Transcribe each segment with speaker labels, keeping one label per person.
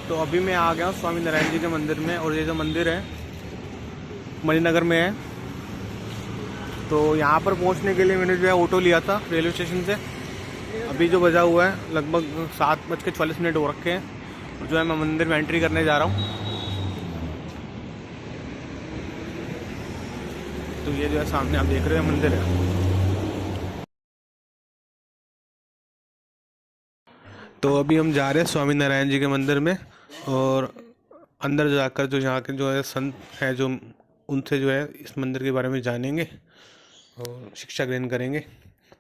Speaker 1: तो अभी मैं आ गया हूँ स्वामी नारायण जी के मंदिर में, और ये जो मंदिर है मणिनगर में है। तो यहाँ पर पहुँचने के लिए मैंने जो है ऑटो लिया था रेलवे स्टेशन से। अभी जो बजा हुआ है लगभग 7:40 हो रखे हैं, और जो है मैं मंदिर में एंट्री करने जा रहा हूँ। तो ये जो है सामने आप देख रहे हैं मंदिर है। तो अभी हम जा रहे हैं स्वामी नारायण जी के मंदिर में, और अंदर जाकर जो यहाँ के जो है संत हैं, जो उनसे जो है इस मंदिर के बारे में जानेंगे और शिक्षा ग्रहण करेंगे।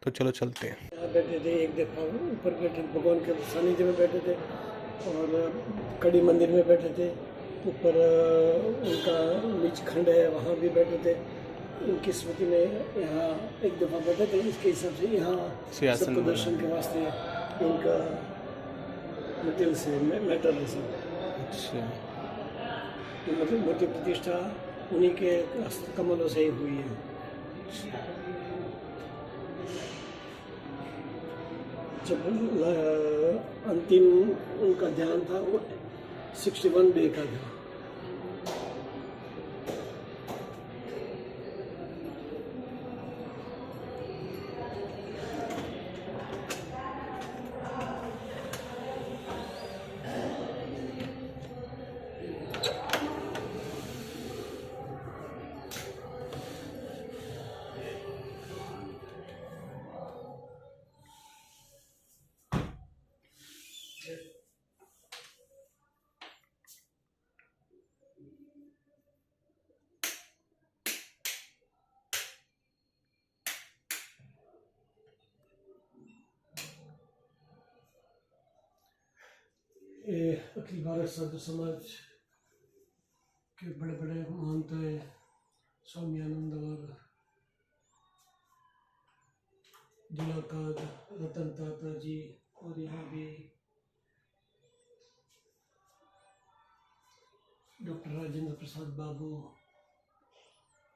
Speaker 1: तो चलो चलते हैं।
Speaker 2: यहाँ बैठे थे, एक दफ़ा ऊपर बैठे भगवान के सानिध्य में बैठे थे, और कड़ी मंदिर में बैठे थे। ऊपर उनका निज खंड है, वहाँ भी बैठे थे। उनकी स्मृति में यहाँ एक दफ़ा बैठे थे। इसके हिसाब से यहाँ
Speaker 1: सिंहासन
Speaker 2: सबको
Speaker 1: बना
Speaker 2: दर्शन के वास्ते इनका मटेरियल से मेटल है सब।
Speaker 1: अच्छा।
Speaker 2: तो मतलब मूर्ति प्रतिष्ठा उन्हीं के कमलों से ही हुई है। जब अंतिम उनका ध्यान था वो 61 डे का था। ये अखिल भारत साधु समाज के बड़े बड़े महंत है, स्वामी आनंद और दुलाकाद रतन ताता जी, और यहाँ भी डॉक्टर राजेंद्र प्रसाद बाबू,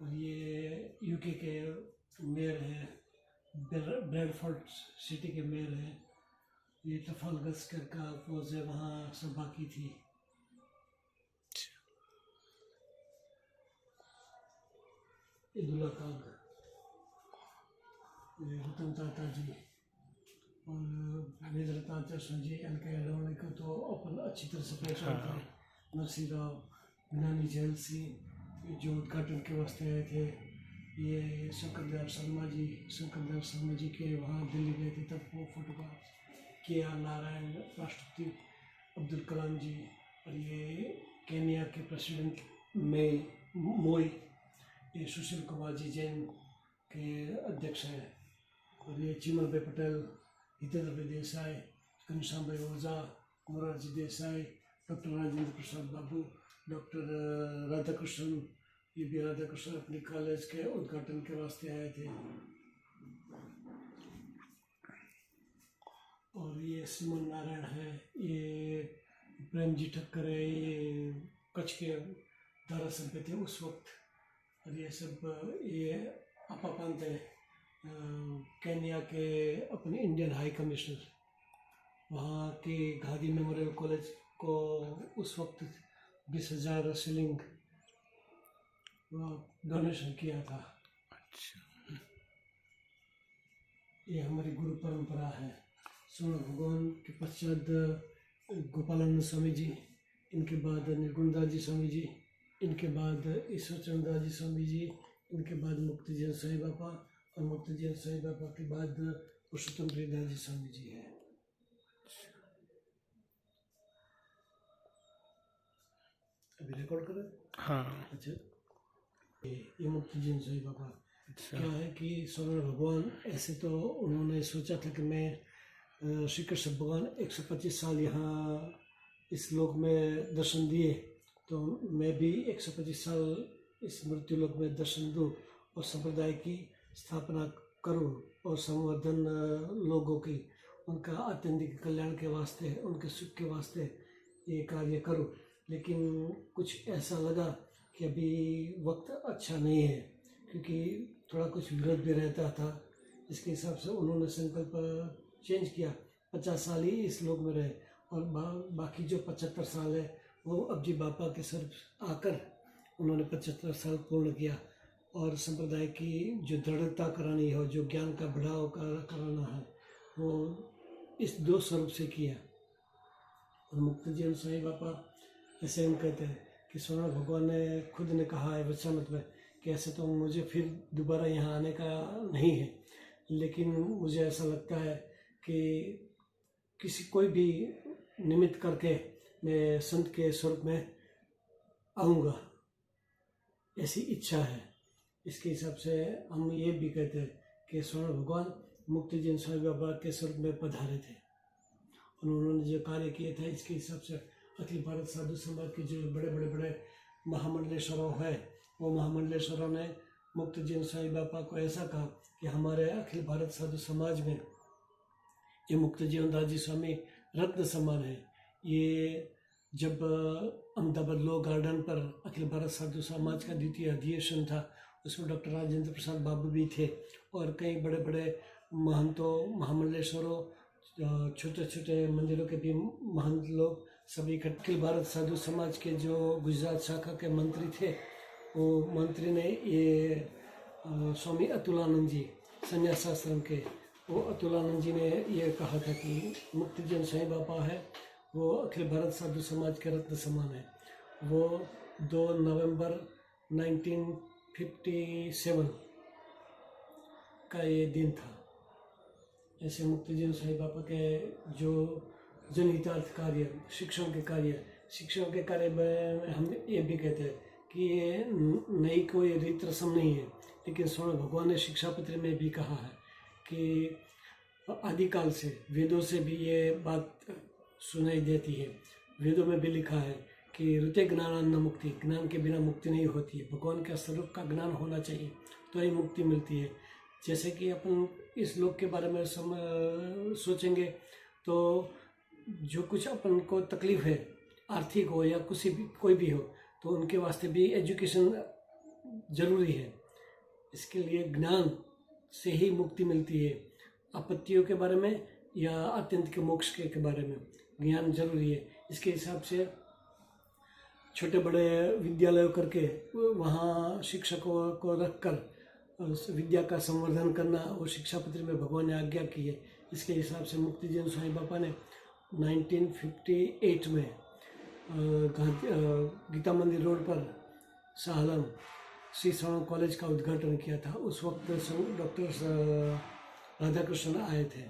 Speaker 2: और ये यूके के मेयर हैं, ब्रैडफोर्ड सिटी के मेयर हैं। ये ट्रफालगर स्क्वायर का फौज है, वहाँ सभा की थी। दुलाकाद, रतन ताता जी और वीर ताता जी, इनके अलावा को तो अपन अच्छी तरह से पहचानते हैं। नरसिंह राव, नानी जैल सिंह जो उद्घाटन के वास्ते आए थे। ये शंकर दयाल शर्मा जी के वहाँ दिल्ली गए थे, तब वो फोटोग्राफ। के.आर. नारायण, राष्ट्रपति अब्दुल कलाम जी, और ये केन्या के प्रेसिडेंट मोई, ये सुशील कुमार जी जैन के अध्यक्ष हैं, और ये चिमल भाई पटेल, हितेंद्र भाई देसाई, घनश्याम भाई ओझा, मोरारजी देसाई, डॉक्टर राजेंद्र प्रसाद बाबू, डॉक्टर राधाकृष्णन। ये भी राधाकृष्णन अपने कॉलेज के उद्घाटन के वास्ते आए थे। और ये सिमन नारायण है, ये प्रेम जी ठक्कर है, ये कच्छ के धारा सभ्य थे उस वक्त। और ये सब ये अपापांत है, केन्या के अपने इंडियन हाई कमिश्नर, वहाँ के गांधी मेमोरियल कॉलेज को उस वक्त 20,000 शिलिंग डोनेशन किया था। अच्छा। ये हमारी गुरु परंपरा है। स्वर्ण भगवान के पश्चात गोपालानंद स्वामी जी, इनके बाद निर्गुणदास जी स्वामी जी, इनके बाद ईश्वर चंद्रदास जी स्वामी जी, इनके बाद मुक्ति जैन साईं बाबा, और मुक्ति जैन साईं बाबा के बाद पुरुषोत्तम प्रियदास जी स्वामी जी है। अभी रिकॉर्ड करें? हाँ। अच्छा, ये मुक्ति जैन साईं बाबा। अच्छा। क्या है कि स्वर्ण भगवान ऐसे तो उन्होंने सोचा था कि मैं श्री कृष्ण भगवान 125 साल यहाँ इस लोक में दर्शन दिए, तो मैं भी 125 साल इस मृत्यु लोक में दर्शन दूँ और संप्रदाय की स्थापना करूँ, और संवर्धन लोगों की, उनका आत्यंतिक कल्याण के वास्ते, उनके सुख के वास्ते ये कार्य करूँ। लेकिन कुछ ऐसा लगा कि अभी वक्त अच्छा नहीं है, क्योंकि थोड़ा कुछ विरोध भी रहता था। इसके हिसाब से उन्होंने संकल्प चेंज किया, 50 साल ही इस लोक में रहे और बाकी जो 75 साल है वो अबजी बापा के सर आकर उन्होंने 75 साल पूर्ण किया। और संप्रदाय की जो दृढ़ता करानी है, जो ज्ञान का बढ़ाव कराना है, वो इस 2 स्वरूप से किया। और मुक्ति जीवन स्वामी बापा ऐसे हम कहते हैं कि स्वयं भगवान ने खुद ने कहा है वचनामृत में कि ऐसे तो मुझे फिर दोबारा यहाँ आने का नहीं है, लेकिन मुझे ऐसा लगता है कि कोई भी निमित्त करके मैं संत के स्वरूप में आऊँगा, ऐसी इच्छा है। इसके हिसाब से हम ये भी कहते हैं कि स्वयं भगवान मुक्ति जीवन स्वामी बाबा के स्वरूप में पधारे थे और उन्होंने जो कार्य किए थे, इसके हिसाब से अखिल भारत साधु समाज के जो बड़े महामंडलेश्वरों है, वो महामंडलेश्वरों ने मुक्ति जीवन स्वामी बाबा को ऐसा कहा कि हमारे अखिल भारत साधु समाज में ये मुक्ति जीवन दास जी स्वामी रत्न समान है। ये जब अहमदाबाद लॉ गार्डन पर अखिल भारत साधु समाज का द्वितीय अधिवेशन था, उसमें डॉक्टर राजेंद्र प्रसाद बाबू भी थे और कई बड़े बड़े महंतों, महामंडलेश्वरों, छोटे छोटे मंदिरों के भी महंत लोग सभी अखिल भारत साधु समाज के जो गुजरात शाखा के मंत्री थे, वो मंत्री ने ये स्वामी अतुलानंद जी संन्यास आश्रम के, वो अतुलानंद जी ने ये कहा था कि मुक्ति जीवन स्वामी बाबा है वो अखिल भारत साधु समाज के रत्न समान है। वो 2 नवंबर 1957 का ये दिन था। ऐसे मुक्ति जीवन स्वामी बाबा के जो जनहितार्थ कार्य, शिक्षण के कार्य में हम ये भी कहते हैं कि ये नई कोई रीत रस्म नहीं है, लेकिन स्वयं भगवान ने शिक्षापत्र में भी कहा है कि आदिकाल से वेदों से भी ये बात सुनाई देती है। वेदों में भी लिखा है कि ऋते ज्ञानान्न मुक्ति, ज्ञान के बिना मुक्ति नहीं होती है। भगवान के स्वरूप का ज्ञान होना चाहिए तो ही मुक्ति मिलती है। जैसे कि अपन इस लोक के बारे में सोचेंगे तो जो कुछ अपन को तकलीफ है, आर्थिक हो या कोई भी हो, तो उनके वास्ते भी एजुकेशन जरूरी है। इसके लिए ज्ञान से ही मुक्ति मिलती है। आपत्तियों के बारे में या अत्यंत के मोक्ष के बारे में ज्ञान जरूरी है। इसके हिसाब से छोटे बड़े विद्यालयों करके वहाँ शिक्षकों को रखकर विद्या का संवर्धन करना और शिक्षापत्र में भगवान ने आज्ञा की है। इसके हिसाब से मुक्ति जीवन स्वामी बापा ने 1958 में गीता मंदिर रोड पर साहलम श्री श्रवण कॉलेज का उद्घाटन किया था। उस वक्त डॉक्टर राधाकृष्ण आए थे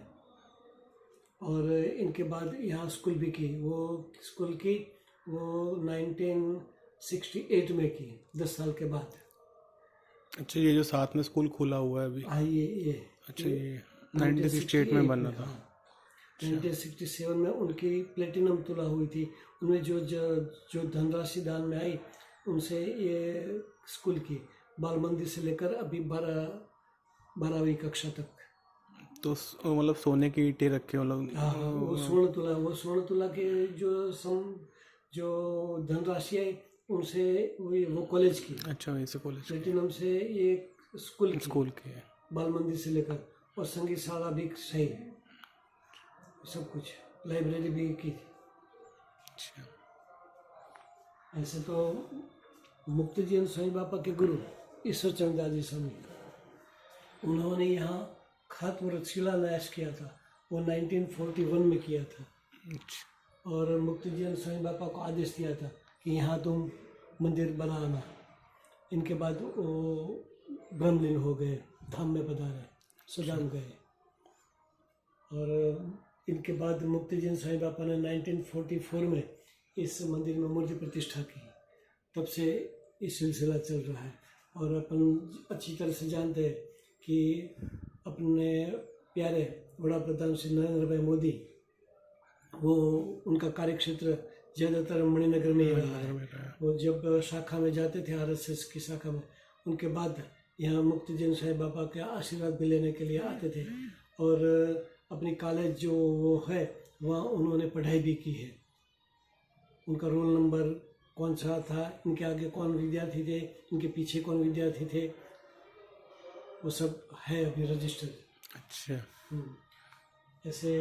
Speaker 2: और इनके बाद यहाँ स्कूल भी की। वो 1968 में की, 10 साल के बाद।
Speaker 1: अच्छा, ये जो साथ में स्कूल खुला हुआ है अभी?
Speaker 2: हाँ, ये
Speaker 1: अच्छा, ये 1968 में बना था।
Speaker 2: 1967 में उनकी प्लेटिनम तुला हुई थी। उनमें जो धनराशि दान में आई उनसे ये स्कूल की बाल मंदिर से लेकर अभी 12वीं कक्षा तक।
Speaker 1: तो मतलब सोने की ईंटें रखे लोग?
Speaker 2: हाँ, वो स्वर्ण तुला के जो धनराशि है उनसे वो कॉलेज की।
Speaker 1: अच्छा, वैसे कॉलेज
Speaker 2: प्लेटिनम से ये स्कूल की
Speaker 1: है,
Speaker 2: बाल मंदिर से लेकर, और संगीत शाला भी सही, सब कुछ, लाइब्रेरी भी की।
Speaker 1: अच्छा,
Speaker 2: ऐसे तो मुक्ति जीवन स्वामी बापा के गुरु ईश्वर चंद्रदास जी स्वामी, उन्होंने यहाँ खातमुहूर्त शिलान्यास किया था। वो 1941 में किया था।
Speaker 1: अच्छा।
Speaker 2: और मुक्ति जीवन स्वामी बापा को आदेश दिया था कि यहाँ तुम मंदिर बनाना। इनके बाद वो ब्रह्मलीन हो गए, धाम में पधारे, सुदाम गए। और इनके बाद मुक्ति जीवन स्वामी बापा ने 1944 में इस मंदिर में मूर्ति प्रतिष्ठा की। तब से इस सिलसिला चल रहा है। और अपन अच्छी तरह से जानते हैं कि अपने प्यारे बड़ा प्रधान श्री नरेंद्र भाई मोदी, वो उनका कार्यक्षेत्र ज़्यादातर मणिनगर में ही रहा है। वो जब शाखा में जाते थे, आरएसएस की शाखा में, उनके बाद यहाँ मुक्ति जीवन स्वामी बापा के आशीर्वाद भी लेने के लिए आते थे। और अपनी कॉलेज जो वो है वहाँ उन्होंने पढ़ाई भी की है। उनका रोल नंबर कौन सा था, इनके आगे कौन विद्यार्थी थे, इनके पीछे कौन विद्यार्थी थे, वो सब है अभी रजिस्टर।
Speaker 1: अच्छा।
Speaker 2: ऐसे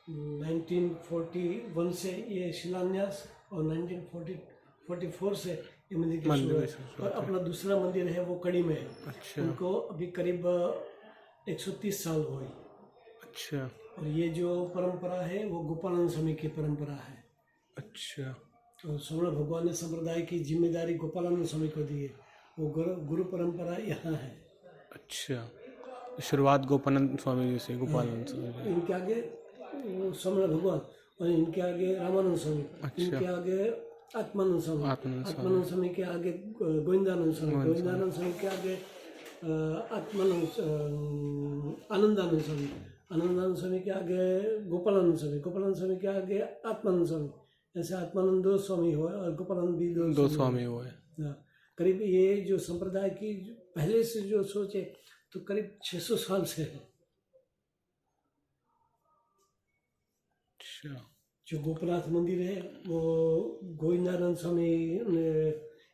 Speaker 2: 1941 से ये शिलान्यास और 1944 से ये मंदिर की
Speaker 1: मंदिर की
Speaker 2: शुरुआत। और अपना दूसरा मंदिर है वो कड़ी में है।
Speaker 1: अच्छा
Speaker 2: उनको अभी करीब 130 साल हुए।
Speaker 1: अच्छा
Speaker 2: और ये जो परंपरा है वो गोपालानंद स्वामी की परंपरा है।
Speaker 1: अच्छा
Speaker 2: और सोमनाथ भगवान ने संप्रदाय की जिम्मेदारी गोपालानंद स्वामी को दी है। वो गुरु परंपरा यहाँ है।
Speaker 1: अच्छा, शुरुआत गोपानंद स्वामी जी से, गोपालानंद स्वामी जी।
Speaker 2: इनके आगे सोमनाथ भगवान और इनके आगे रामानंद स्वामी, इनके आगे आत्मानंद स्वामी, आत्मानंद स्वामी के आगे गोविंदानंद स्वामी, गोविंदानंद स्वामी के आगे आनंदानंद स्वामी, आनंदानंद स्वामी के आगे गोपालानंद स्वामी, गोपालानंद स्वामी के आगे आत्मानंद स्वामी। ऐसे आत्मानंद 2 स्वामी हुए और गोपालानंद भी 2
Speaker 1: स्वामी हुए।
Speaker 2: करीब ये जो संप्रदाय की पहले से जो सोचे तो करीब 600 साल से है।
Speaker 1: अच्छा,
Speaker 2: जो गोपनाथ मंदिर है वो गोविंदानंद स्वामी ने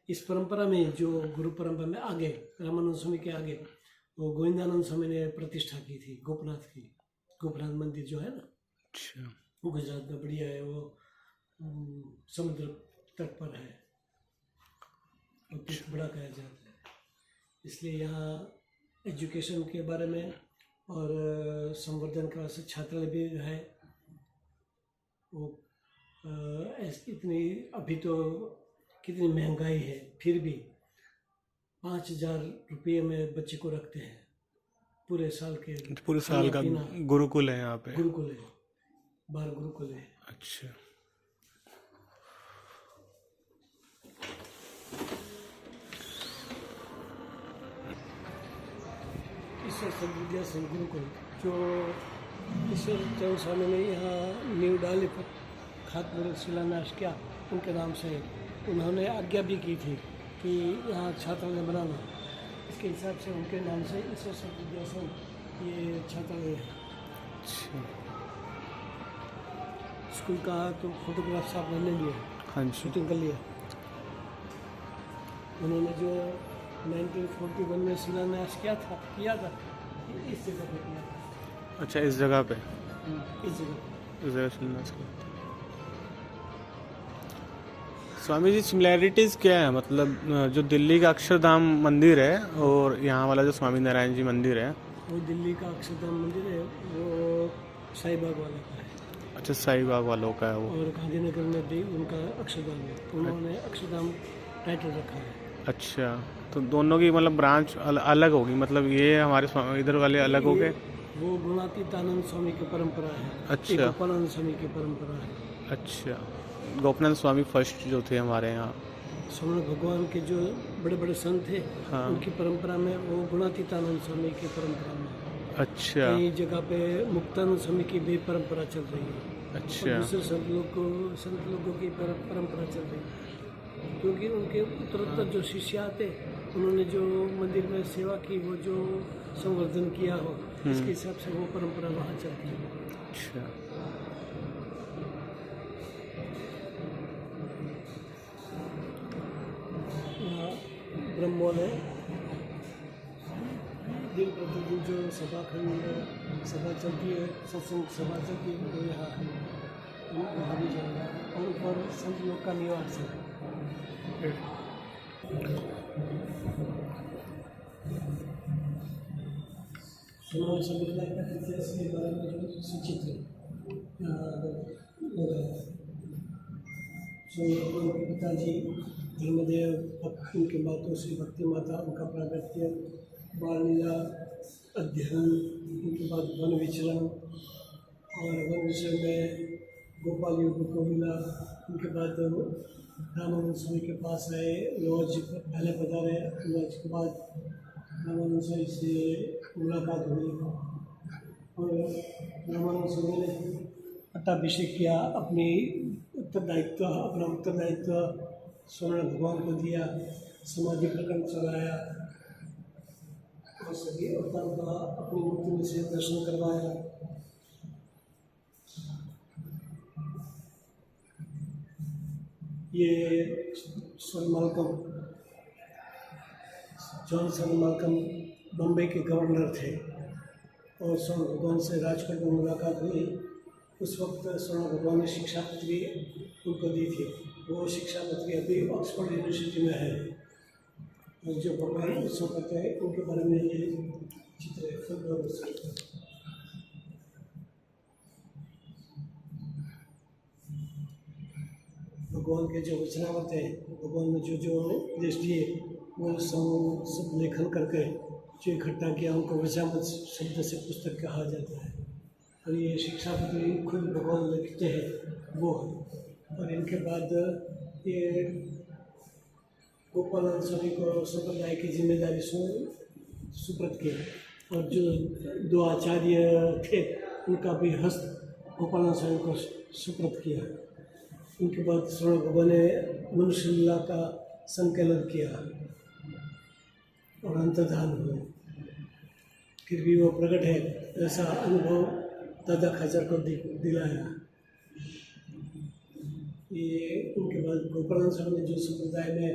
Speaker 2: इस परंपरा में, जो गुरु परंपरा में आगे रामानंद स्वामी के आगे वो गोविंदानंद स्वामी ने प्रतिष्ठा की थी गोपनाथ की। गोपनाथ मंदिर जो है ना,
Speaker 1: अच्छा,
Speaker 2: वो गुजरात में बढ़िया है। वो समुद्र तट पर है, बहुत बड़ा कहा जाता है। इसलिए यहाँ एजुकेशन के बारे में और संवर्धन का छात्रालय भी है। वो इतनी अभी तो कितनी महंगाई है, फिर भी 5,000 रुपये में बच्चे को रखते हैं पूरे साल के।
Speaker 1: पूरे साल का गुरुकुल है यहाँ पे?
Speaker 2: गुरुकुल है, 12 गुरुकुल है।
Speaker 1: अच्छा,
Speaker 2: ईश्वर संत विद्या संघ गुरुकुल जो ईश्वर चंद्र स्वामी ने यहाँ नींव डाली, खातमुहूर्त शिलान्यास किया, उनके नाम से उन्होंने आज्ञा भी की थी कि यहाँ छात्रालय बनाना। इसके हिसाब से उनके नाम से ईश्वर संत विद्या संघ ये छात्रालय है।
Speaker 1: अच्छा,
Speaker 2: स्कूल का तो फोटोग्राफ्स आपने ले लिया?
Speaker 1: हाँ जी,
Speaker 2: शूटिंग कर लिया। उन्होंने जो 1941 में शिलान्यास किया था इस जगह पे किया था।
Speaker 1: अच्छा, इस जगह पे,
Speaker 2: इस
Speaker 1: जगह शिलान्यास किया। स्वामी जी, सिमिलैरिटीज़ क्या है, मतलब जो दिल्ली का अक्षरधाम मंदिर है और यहाँ वाला जो स्वामी नारायण जी मंदिर है?
Speaker 2: वो दिल्ली का अक्षरधाम मंदिर है, वो शाहीबाग वाला का है।
Speaker 1: अच्छा, शाहीबाग वालों का है वो।
Speaker 2: और गांधीनगर में भी उनका अक्षरधाम है, उन्होंने अक्षरधाम टाइटल रखा है।
Speaker 1: अच्छा, तो दोनों की मतलब ब्रांच अलग होगी, मतलब ये हमारे इधर वाले अलग हो गए?
Speaker 2: वो गुणातीतानंद स्वामी की परंपरा है।
Speaker 1: अच्छा,
Speaker 2: गोपालानंद स्वामी की परंपरा है।
Speaker 1: अच्छा, गोपानंद स्वामी फर्स्ट जो थे हमारे यहाँ।
Speaker 2: सोमनाथ भगवान के जो बड़े बड़े संत थे,
Speaker 1: हाँ,
Speaker 2: उनकी परंपरा में वो गुणातीतानंद स्वामी की परंपरा में।
Speaker 1: अच्छा,
Speaker 2: कई जगह पे मुक्तानंद स्वामी की भी परंपरा चल रही है।
Speaker 1: अच्छा,
Speaker 2: और दूसरे संत लोगों की परंपरा चल रही है, क्योंकि उनके उत्तरोत्तर जो शिष्य आते, उन्होंने जो मंदिर में सेवा की, वो जो संवर्धन किया हो, इसके हिसाब से वो परंपरा वहाँ चलती है।
Speaker 1: अच्छा,
Speaker 2: ब्रह्मोल है, दिन प्रतिदिन जो सभा चलती है, सत्संग सभा चलती है, वो यहाँ है, वहाँ भी जाएगा। और ऊपर संत लोग का निवास है। सोमनाथ संप्रदाय का इतिहास के बारे में जो सुचित्र के पिताजी धर्मदेव, उनके मातों से भक्ति माता, उनका प्रागट्य, बाल लीला अध्ययन, उनके बाद वन विचरण, और वन विचरण में गोपाल योग को मिला। उनके बाद रामानंद स्वामी के पास आए, लॉज पहले पधारे, लॉज के बाद रामानंद स्वामी से मुलाकात हुई और रामानंद स्वामी ने पट्टाभिषेक किया। अपना उत्तरदायित्व सोमनाथ भगवान को दिया, समाधि प्रकरण चलाया और सभी अवतारों का अपनी मूर्ति में से दर्शन करवाया। ये जॉन मालकम बम्बई के गवर्नर थे और स्वामी भगवान से राजकोट में मुलाकात हुई उस वक्त स्वर्ण भगवान ने शिक्षा पत्री उनको दी थी। वो शिक्षा पत्री अभी ऑक्सफोर्ड यूनिवर्सिटी में है। और जो भगवान उत्सव करते हैं उनके बारे में ये चित्र है। भगवान के जो वचनामृत है, भगवान ने जो जो उपदेश दिए वो सब लेखन करके जो इकट्ठा किया उनको वचनामृत शब्द से पुस्तक कहा जाता है। और ये शिक्षा पत्री खुद भगवान लिखते हैं वो है। और इनके बाद ये गोपाल स्वामी को संप्रदाय की जिम्मेदारी सुप्रत किया। और जो दो आचार्य थे उनका भी हस्त गोपाल स्वामी को सुप्रत किया। उनके बाद स्वर्ण भगवान ने मनुष्य लीला का संकलन किया और अंतर्धान हुए। फिर भी वो प्रकट है, ऐसा अनुभव दादा खाचर को दिलाया। ये उनके बाद गोपाल स्वामी ने जो संप्रदाय में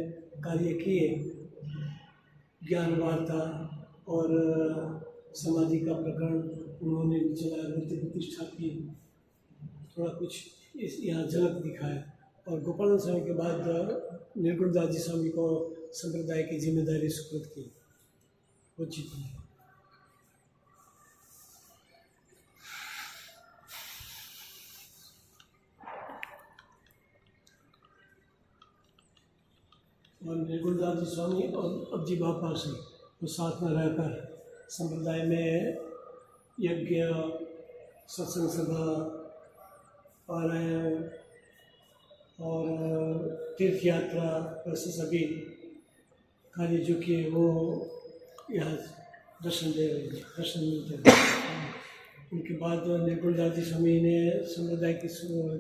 Speaker 2: कार्य किए, ज्ञान वार्ता और समाधि का प्रकरण उन्होंने चलाया, मूर्ति प्रतिष्ठा की, थोड़ा कुछ इस यहाँ झलक दिखाया। और गोपाल स्वामी के बाद निर्गुण दास जी स्वामी को संप्रदाय की जिम्मेदारी सुपुर्द की। वो चित्र है। और निर्गुण दास जी स्वामी और अब्जी बापा से वो साथ में रहकर संप्रदाय में यज्ञ, सत्संग सभा, पारायण और तीर्थ यात्रा, वैसे सभी कार्य जो किए वो यहाँ दर्शन मिलते हैं। उनके बाद निर्गुण दास जी स्वामी ने संप्रदाय की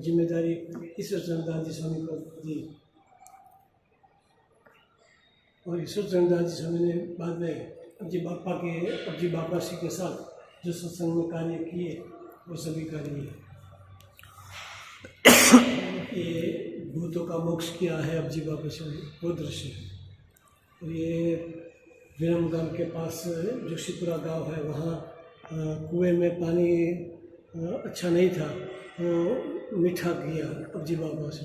Speaker 2: जिम्मेदारी ईश्वर चंद्र दास जी स्वामी को दी। और ईश्वर चंद्र दास जी स्वामी ने बाद में अब्जी बापा जी के साथ जो सत्संग में कार्य किए वो सभी कार्य ये भूतों का मोक्ष किया है अब्जी बापा से, वो दृश्य है। और ये विरमगाम के पास जोशीपुरा गांव है, वहाँ कुएं में पानी अच्छा नहीं था, वो मीठा किया अब्जी बापा से।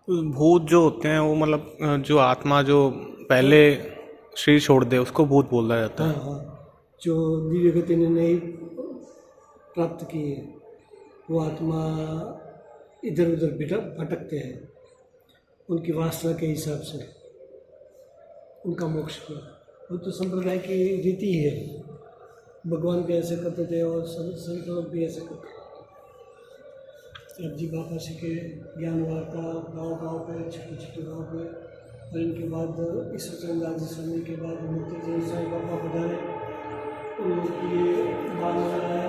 Speaker 1: भूत जो होते हैं वो मतलब जो आत्मा जो पहले शरीर छोड़ दे उसको भूत बोला जाता है।
Speaker 2: हाँ, जो दिव्य गति ने नहीं प्राप्त की है वो आत्मा इधर उधर भटकते हैं, उनकी वासना के हिसाब से उनका मोक्ष किया। वो तो संप्रदाय की रीति है, भगवान भी ऐसे करते थे और संत लोग भी ऐसे करते थे। अब्जी बापा जी के ज्ञान वार्ता गाँव पे, छोटे गाँव पे। और इनके बाद ईश्वर चंद्र दास जी स्वामी के बाद मुक्ति जी साईं बाबा पधारे। उनकी बाल है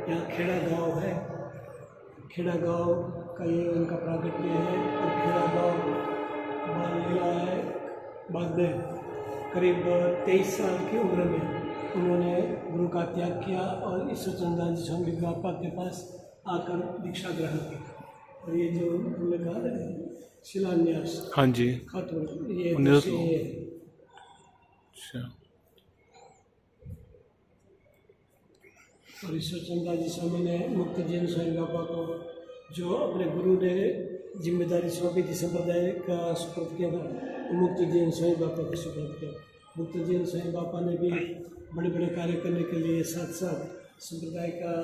Speaker 2: यहाँ खेड़ा गांव है, खेड़ा गांव का ये उनका प्रागट्य है। और खेड़ा गांव बाल लीला है। बाद में करीब 23 साल की उम्र में उन्होंने गुरु का त्याग किया और ईश्वर चंद्र दास जी स्वामी बापा के पास आकर दीक्षा ग्रहण की। और ये जो हमने कहा है शिलान्यास,
Speaker 1: हाँ जी,
Speaker 2: खत, ये
Speaker 1: अच्छा।
Speaker 2: और ईश्वर चंद्र दास जी स्वामी ने मुक्त जैन स्वामी बाबा को जो अपने गुरु ने जिम्मेदारी सौंपी थी संप्रदाय का सुपुर्द किया था, मुक्त जैन स्वामी बाबा को सुपुर्द किया। मुक्त जैन स्वामी बाबा ने भी बड़े बड़े कार्य करने के लिए साथ साथ संप्रदाय का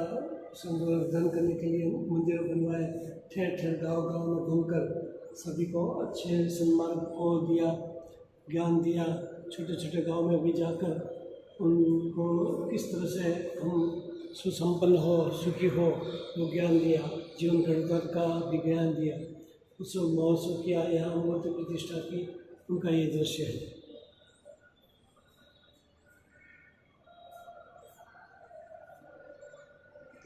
Speaker 2: संवर्धन करने के लिए मंदिर बनवाए, ठहर ठहर गाँव में घूमकर सभी को अच्छे सन्मान को दिया, ज्ञान दिया। छोटे छोटे गांव में भी जाकर उनको किस तरह से हम सुसंपन्न हो, सुखी हो, वो ज्ञान दिया। जीवन गणतंत्र का भी ज्ञान दिया। उत्सव महोत्सव किया, यहाँ मूर्ति प्रतिष्ठा की, उनका ये दृश्य है।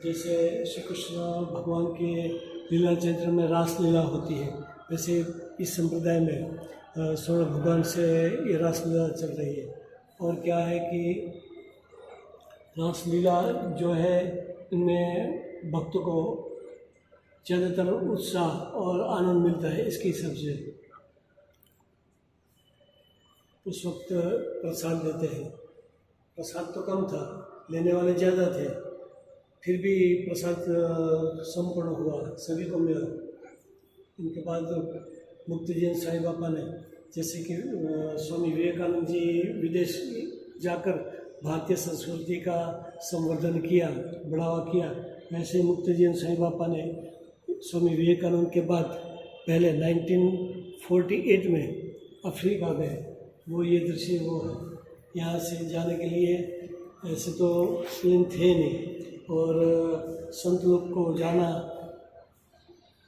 Speaker 2: जैसे श्री कृष्ण भगवान के लीला चरित्र में रास लीला होती है, वैसे इस संप्रदाय में स्वर्ण भगवान से ये रास लीला चल रही है। और क्या है कि रास लीला जो है इनमें भक्तों को ज़्यादातर उत्साह और आनंद मिलता है। इसके हिसाब से उस वक्त प्रसाद देते हैं। प्रसाद तो कम था, लेने वाले ज़्यादा थे, फिर भी प्रसाद संपूर्ण हुआ, सभी को मिला। इनके बाद मुक्तिजीन साईं बाबा ने, जैसे कि स्वामी विवेकानंद जी विदेश जाकर भारतीय संस्कृति का संवर्धन किया, बढ़ावा किया, वैसे ही मुक्तिजीन साईं बाबा ने स्वामी विवेकानंद के बाद पहले 1948 में अफ्रीका गए। वो ये दृश्य वो है। यहाँ से जाने के लिए ऐसे तो प्लेन थे नहीं, और संत लोग को जाना,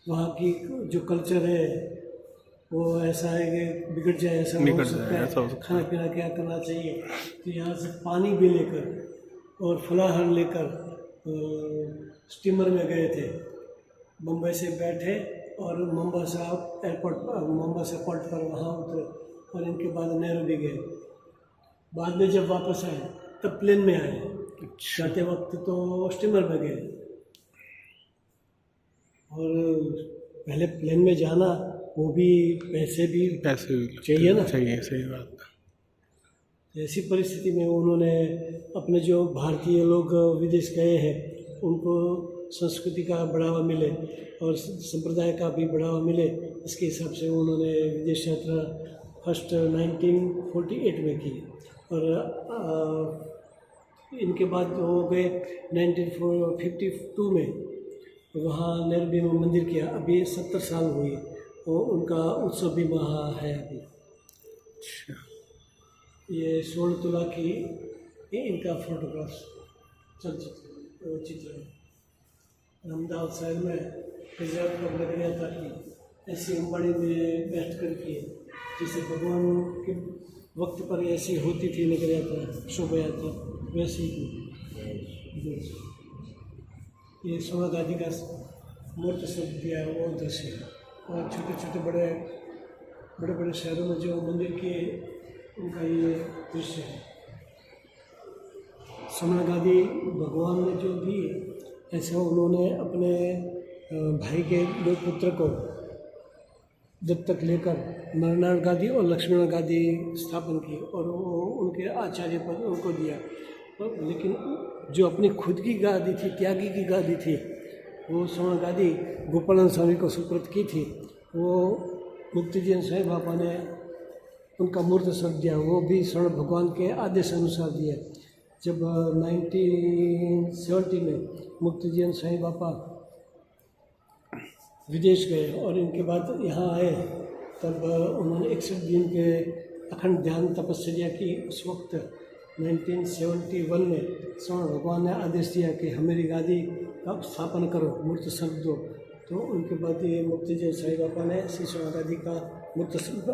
Speaker 2: वहाँ की जो कल्चर है वो ऐसा है कि बिगड़ जाए, ऐसा हो सकता है। खाना पीना क्या करना चाहिए, तो यहाँ से पानी भी लेकर और फलाहार लेकर स्टीमर में गए थे। मुंबई से बैठे और मोम्बासा पोर्ट पर वहाँ उतरे, और इनके बाद नैरोबी गए। बाद में जब वापस आए तब प्लेन में आए, जाते वक्त तो स्टीमर में गए। और पहले प्लेन में जाना, वो भी पैसे भी चाहिए ना,
Speaker 1: चाहिए, सही बात।
Speaker 2: ऐसी परिस्थिति में उन्होंने अपने जो भारतीय लोग विदेश गए हैं उनको संस्कृति का बढ़ावा मिले और संप्रदाय का भी बढ़ावा मिले, इसके हिसाब से उन्होंने विदेश यात्रा फर्स्ट 1948 में की। और इनके बाद वो गए 1952 में, वहाँ नैरोबी में मंदिर किया। अभी 70 साल हुई और उनका उत्सव भी वहाँ है अभी। ये 16 तुला की इनका फोटोग्राफ्स चित्र है। अहमदाबाद शहर में रिजर्व कर लग गया था कि ऐसी अंबाड़ी में बैठ कर के जैसे भगवान के वक्त पर ऐसी होती थी नगर यात्रा, शोभा यात्रा, वैसे ही ये सोना दादी का मूर्त सब दिया है, वो दृश्य है। और छोटे छोटे बड़े बड़े शहरों में जो मंदिर के उनका ये दृश्य है। सोना दादी भगवान ने जो दी, ऐसे उन्होंने अपने भाई के 2 पुत्र को दत्तक लेकर नारायण गादी और लक्ष्मण गादी स्थापन की, और वो उनके आचार्य पद उनको दिया। लेकिन जो अपनी खुद की गादी थी, त्यागी की गादी थी, वो स्वर्ण गादी गोपालानंद स्वामी को सुपुर्द की थी। वो मुक्तिजीन साईं बाबा ने उनका मूर्त स्वरूप दिया, वो भी स्वर्ण भगवान के आदेश अनुसार दिया। जब 1970 में मुक्तिजीन साईं बाबा विदेश गए और इनके बाद यहाँ आए, तब उन्होंने 61 दिन के अखंड ध्यान तपस्या की। उस वक्त 1971 में स्वर्ण भगवान ने आदेश दिया कि हमारी गादी का स्थापना करो, मूर्त स्वरूप दो। तो उनके बाद ये मुक्तिजीन साईं बाबा ने श्री स्वर्ण गादी का मूर्त स्वरूप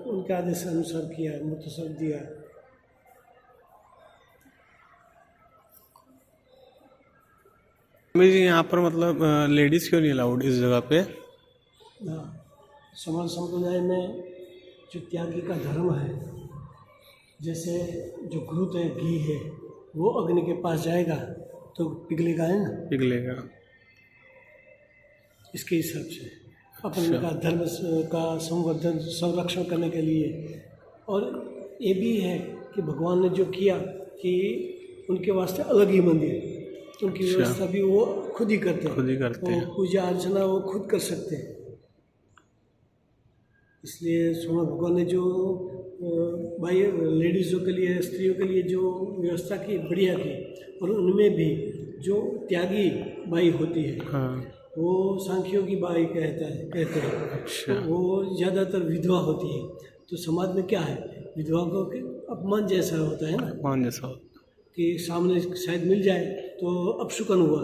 Speaker 2: उनके आदेश अनुसार किया, मूर्त स्वरूप दिया।
Speaker 1: जी यहाँ पर मतलब लेडीज़ क्यों नहीं अलाउड इस जगह पे?
Speaker 2: हाँ, समाज संप्रदाय में जो त्यागी का धर्म है, जैसे जो घृत है, घी है, वो अग्नि के पास जाएगा तो पिघलेगा, है ना,
Speaker 1: पिघलेगा।
Speaker 2: इसके हिसाब से अपने का धर्म का संवर्धन संरक्षण करने के लिए। और ये भी है कि भगवान ने जो किया कि उनके वास्ते अलग ही मंदिर, उनकी व्यवस्था भी वो खुद ही करते हैं। पूजा अर्चना वो खुद कर सकते हैं। इसलिए सोना भगवान ने जो भाई लेडीज़ों के लिए, स्त्रियों के लिए जो व्यवस्था की, बढ़िया की। और उनमें भी जो त्यागी बाई होती है,
Speaker 1: हाँ,
Speaker 2: वो सांख्यों की बाई कहते हैं।
Speaker 1: अच्छा।
Speaker 2: तो वो ज़्यादातर विधवा होती है। तो समाज में क्या है, विधवा को अपमान जैसा होता है ना,
Speaker 1: अपमान जैसा
Speaker 2: कि सामने शायद मिल जाए तो अपशुकन हुआ,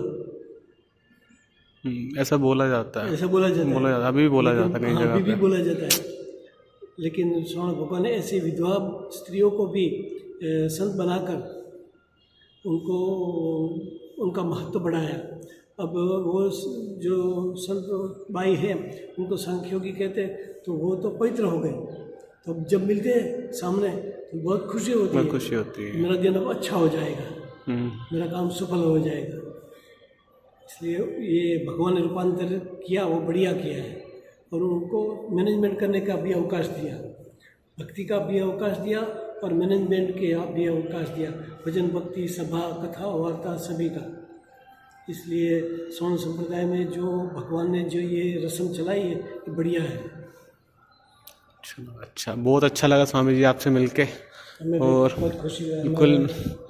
Speaker 1: ऐसा बोला जाता है।
Speaker 2: ऐसा बोला जाता है,
Speaker 1: अभी भी बोला जाता है कई जगह
Speaker 2: अभी भी बोला जाता है। लेकिन स्वर्ण भगवान ने ऐसी विधवा स्त्रियों को भी संत बनाकर उनको उनका महत्व बढ़ाया। अब वो जो संत बाई है उनको सांख्यों की कहते हैं, तो वो तो पवित्र हो गए। तो जब मिलते हैं सामने तो बहुत खुशी होती है। मेरा दिन अब अच्छा हो जाएगा, मेरा काम सफल हो जाएगा। इसलिए ये भगवान ने रूपांतर किया, वो बढ़िया किया है। और उनको मैनेजमेंट करने का भी अवकाश दिया, भक्ति का भी अवकाश दिया और मैनेजमेंट के भी अवकाश दिया। भजन, भक्ति, सभा, कथा, वार्ता सभी का। इसलिए स्वर्ण संप्रदाय में जो भगवान ने जो ये रस्म चलाई है ये बढ़िया है।
Speaker 1: चलो अच्छा, बहुत अच्छा लगा स्वामी जी आपसे मिलके
Speaker 2: हमें भी
Speaker 1: और
Speaker 2: बहुत खुशी हुई।
Speaker 1: बिल्कुल